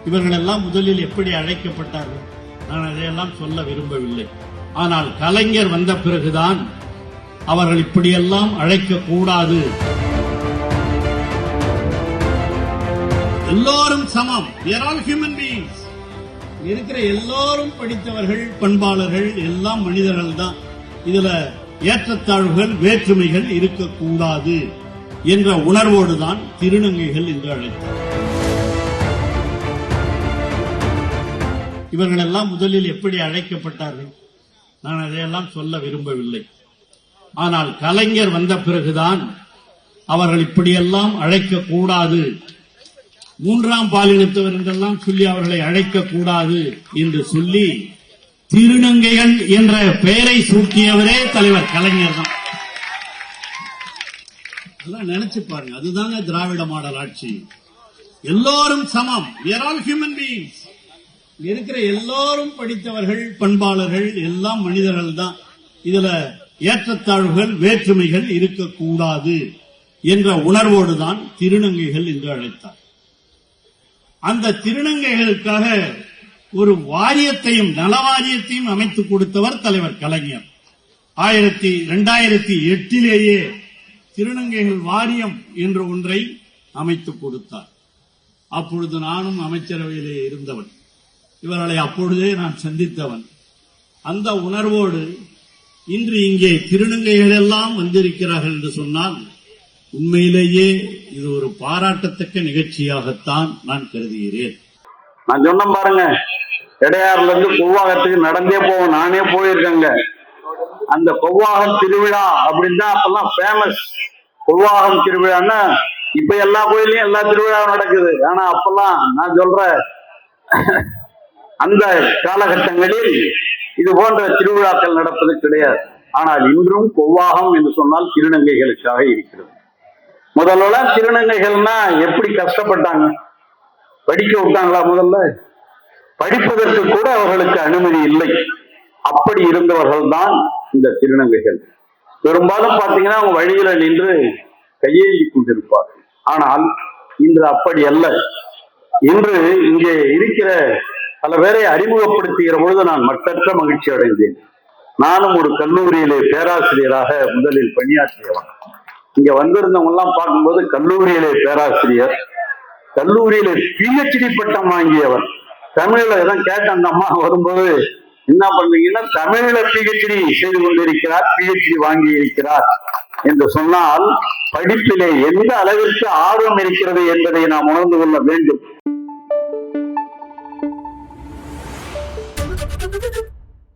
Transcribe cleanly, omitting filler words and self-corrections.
இவர்கள் எல்லாம் முதலில் எப்படி அழைக்கப்பட்டார்கள்? நான் அதையெல்லாம் சொல்ல விரும்பவில்லை. ஆனால் கலைஞர் வந்த பிறகுதான் அவர்கள் இப்படியெல்லாம் அழைக்கக்கூடாது, எல்லோரும் சமம், we are all human beings, இருக்கிற எல்லோரும் படித்தவர்கள், பண்பாளர்கள், எல்லாம் மனிதர்கள் தான், இதுல ஏற்றத்தாழ்வுகள், வேற்றுமைகள் இருக்கக்கூடாது என்ற உணர்வோடுதான் திருநங்கைகள் என்று அழைத்தார். இவர்கள் எல்லாம் முதலில் எப்படி அழைக்கப்பட்டார்கள்? நான் அதையெல்லாம் சொல்ல விரும்பவில்லை. ஆனால் கலைஞர் வந்த பிறகுதான் அவர்கள் இப்படியெல்லாம் அழைக்கக்கூடாது, மூன்றாம் பாலினத்தவர் என்றெல்லாம் சொல்லி அவர்களை அழைக்கக்கூடாது என்று சொல்லி திருநங்கைகள் என்ற பெயரை சூட்டியவரே தலைவர் கலைஞர் தான். நினைச்சு பாருங்க, அதுதாங்க திராவிட மாடல் ஆட்சி. எல்லோரும் சமம், we are all human beings, இருக்கிற எல்லோரும் படித்தவர்கள், பண்பாளர்கள், எல்லாம் மனிதர்கள் தான், இதுல ஏற்றத்தாழ்வுகள், வேற்றுமைகள் இருக்கக்கூடாது என்ற உணர்வோடுதான் திருநங்கைகள் என்று அழைத்தார். அந்த திருநங்கைகளுக்காக ஒரு வாரியத்தையும், நல வாரியத்தையும் அமைத்துக் கொடுத்தவர் தலைவர் கலைஞர். 2008 திருநங்கைகள் வாரியம் என்ற ஒன்றை அமைத்துக் கொடுத்தார். அப்பொழுது நானும் அமைச்சரவையிலே இருந்தவன், இவர்களை அப்பொழுதே நான் சந்தித்தவன். அந்த உணர்வோடு இன்று இங்கே திருநங்கைகள் எல்லாம் வந்திருக்கிறார்கள் என்று சொன்னால் உண்மையிலேயே இது ஒரு பாராட்டத்தக்க நிகழ்ச்சியாகத்தான் நான் கருதுகிறேன். நான் சொன்ன பாருங்க, இடையாறுல இருந்து கொவ்வாகத்துக்கு நடந்தே போவோம், நானே போயிருக்கேங்க. அந்த கொவ்வாகம் திருவிழா அப்படின்னா அப்பெல்லாம் ஃபேமஸ். கொவ்வாகம் திருவிழான்னா இப்ப எல்லா கோயிலையும் எல்லா திருவிழாவும் நடக்குது. ஆனா அப்பெல்லாம் நான் சொல்ற அந்த காலகட்டங்களில் இது போன்ற திருவிழாக்கள் நடப்பது கிடையாது. ஆனால் இன்றும் கொவ்வாகம் என்று சொன்னால் திருநங்கைகளுக்காக இருக்கிறது. முதல்ல திருநங்கைகள்னா எப்படி கஷ்டப்பட்டாங்க, படிக்க விட்டாங்களா? முதல்ல படிப்பதற்கு கூட அவர்களுக்கு அனுமதி இல்லை. அப்படி இருந்தவர்கள் தான் இந்த திருநங்கைகள். பெரும்பாலும் பாத்தீங்கன்னா அவங்க வழியில நின்று கையேந்தி கொண்டிருப்பார்கள். ஆனால் இன்று அப்படி அல்ல. இன்று இங்கே இருக்கிற பல பேரை அறிமுகப்படுத்துகிற பொழுது நான் மட்டற்ற மகிழ்ச்சி அடைந்தேன். நானும் ஒரு கல்லூரியிலே பேராசிரியராக முதலில் பணியாற்றியவன். இங்க வந்திருந்தவங்க எல்லாம் பார்க்கும்போது கல்லூரியிலே பேராசிரியர், கல்லூரியிலே PhD பட்டம் வாங்கியவர். தமிழ்ல இதான் கேட்ட அந்த அம்மா வரும்போது, என்ன பண்றீங்கன்னா தமிழ்ல PhD செய்து கொண்டிருக்கிறார், PhD வாங்கி இருக்கிறார் என்று சொன்னால் படிப்பிலே எந்த அளவிற்கு ஆர்வம் இருக்கிறது என்பதை நாம் உணர்ந்து கொள்ள வேண்டும்.